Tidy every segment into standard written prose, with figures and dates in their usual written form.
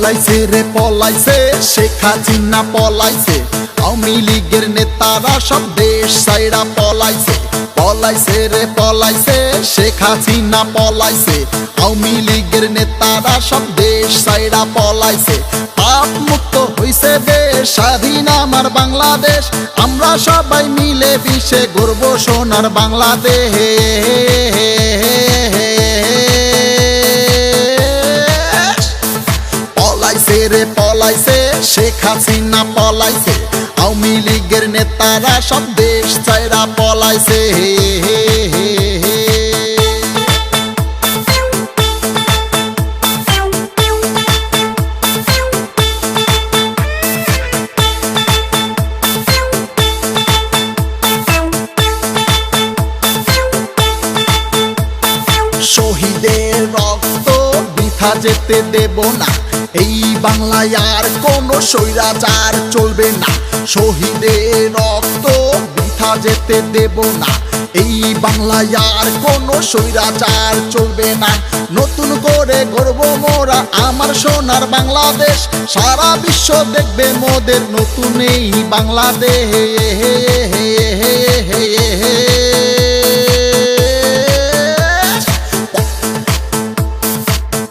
পলাইছে রে পলাইছে, শেখ হাসিনা পলাইছে, আওয়ামী লীগের নেতারা সব দেশ ছাইড়া পলাইছে। পলাইছে রে পলাইছে, শেখ হাসিনা পলাইছে, আওয়ামী লীগের নেতারা সব দেশ ছাইড়া পলাইছে। পাপ মুক্ত হইছে দেশ, স্বাধীন আমার বাংলাদেশ, আমরা সবাই মিলে মিশে গর্ব সোনার বাংলাদেশ। পলাইছে রে পলাইছে, শেখ হাসিনা পলাইছে, আওয়ামী লীগের নেতারা সব দেশ ছাইড়া পলাইছে। শহীদের রক্ত বৃথা যেতে দেব না, এই বাংলায় আর কোনো স্বৈরাচার চলবে না। শহীদের রক্ত বৃথা যেতে দেব না, এই বাংলায় আর কোনো স্বৈরাচার চলবে না। নতুন করে গর্ব মোরা আমার সোনার বাংলাদেশ, সারা বিশ্ব দেখবে মোদের নতুন এই বাংলাদেশ।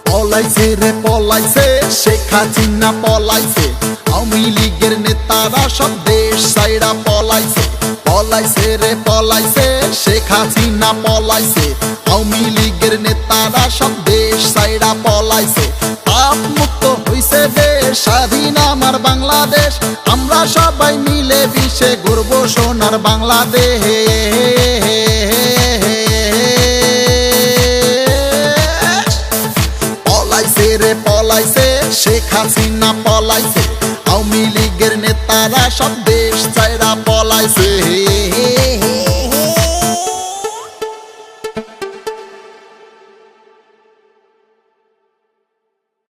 পলাইছে রে পলাইছে, শেখ হাসিনা পলাইছে, আওয়ামী লীগের নেতারা সব দেশ ছাইড়া পলাইছে। পলাইছে রে পলাইছে, শেখ হাসিনা পলাইছে, আওয়ামী লীগের নেতারা সব দেশ ছাইড়া পলাইছে। পাপ মুক্ত হইছে দেশ, স্বাধীন আমার বাংলাদেশ, আমরা সবাই মিলে মিশে গর্ব সোনার বাংলাদেশ। পলাইছে রে পলাইছে, শেখ হাসিনা পলাইছে, আওয়ামী লীগের নেতারা সব দেশ ছাইড়া পলাইছে।